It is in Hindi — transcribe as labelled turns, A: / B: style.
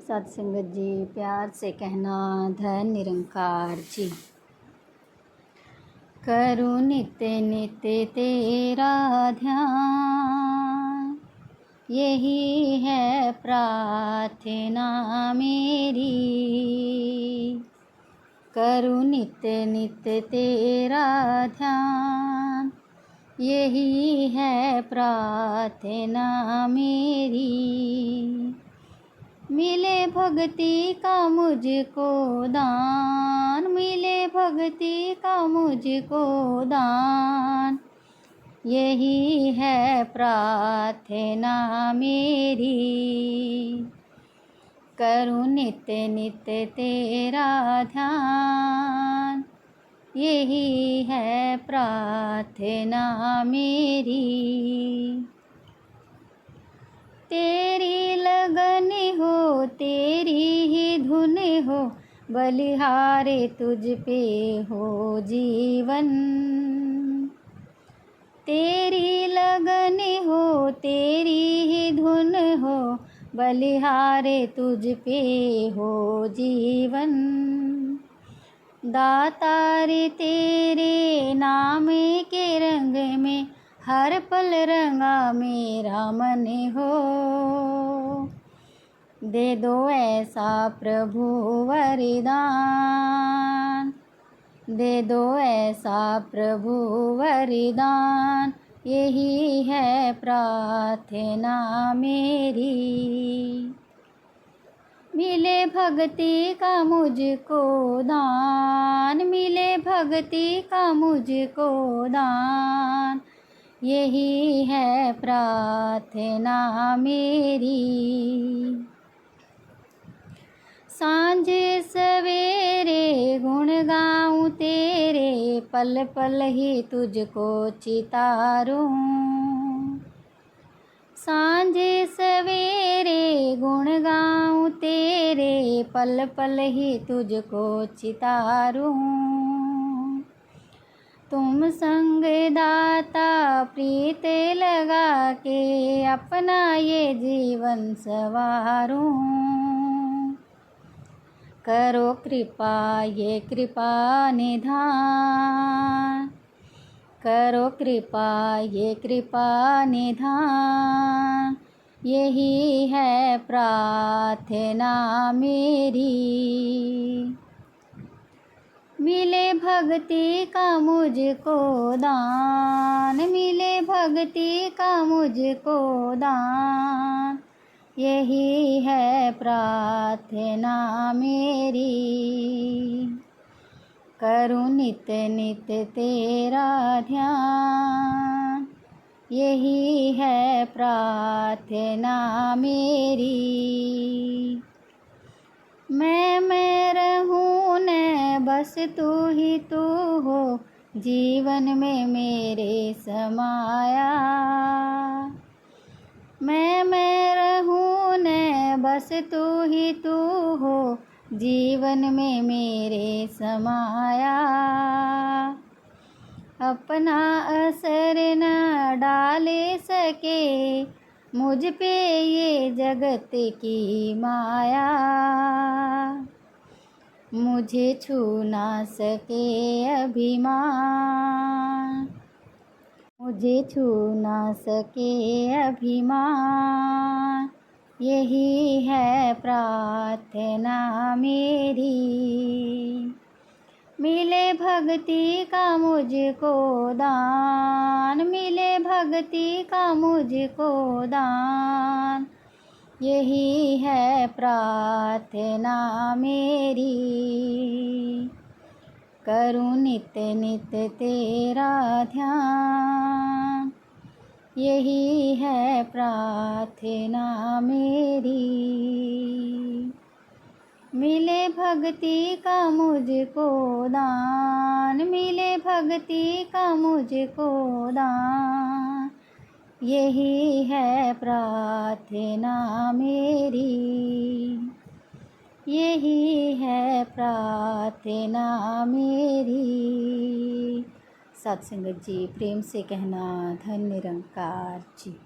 A: सत्संगत जी, प्यार से कहना धन निरंकार जी। करूँ नित्य नित्य तेरा ध्यान, यही है प्रार्थना मेरी। करूँ नित्य नित्य तेरा ध्यान, यही है प्रार्थना मेरी। मिले भक्ति का मुझको दान, मिले भक्ति का मुझको दान, यही है प्रार्थना मेरी। करूँ नित्य नित्य तेरा ध्यान, यही है प्रार्थना मेरी। तेरी लगन हो, तेरी ही धुन हो, बलिहारे तुझ पे हो जीवन। तेरी लगन हो, तेरी ही धुन हो, बलिहारे तुझ पे हो जीवन। दातार तेरे नाम के रंग में हर पल रंगा मेरा मन हो। दे दो ऐसा प्रभु वरदान, दे दो ऐसा प्रभु वरदान, यही है प्रार्थना मेरी। मिले भक्ति का मुझको दान, मिले भक्ति का मुझको दान, यही है प्रार्थना मेरी। सांझ सवेरे गुण गाऊं तेरे, पल पल ही तुझको चितारूं। सांझ सवेरे गुण गाऊं तेरे, पल पल ही तुझको चितारूं। तुम संग दाता प्रीत लगा के, अपना ये जीवन सवारूं। करो कृपा ये कृपा निधान, करो कृपा ये कृपा निधान, यही है प्रार्थना मेरी। मिले भक्ति का मुझको दान, मिले भक्ति का मुझको दान, यही है प्रार्थना मेरी। करूँ नित्य नित्य तेरा ध्यान, यही है प्रार्थना मेरी। मैं रहूं न बस तू ही तू हो, जीवन में मेरे समाया। मैं रहूं न बस तू ही तू हो, जीवन में मेरे समाया। अपना असर न डाल सके मुझ पे ये जगत की माया। मुझे छू ना सके अभिमान, मुझे छू ना सके अभिमान, यही है प्रार्थना मेरी। मिले भक्ति का मुझको दान, मिले भक्ति का मुझको दान, यही है प्रार्थना मेरी। करूँ नित्य नित्य तेरा ध्यान, यही है प्रार्थना मेरी। मिले भक्ति का मुझको दान, मिले भक्ति का मुझको दान, यही है प्रार्थना मेरी, यही है प्रार्थना मेरी। सत्संगत जी, प्रेम से कहना धन निरंकार जी।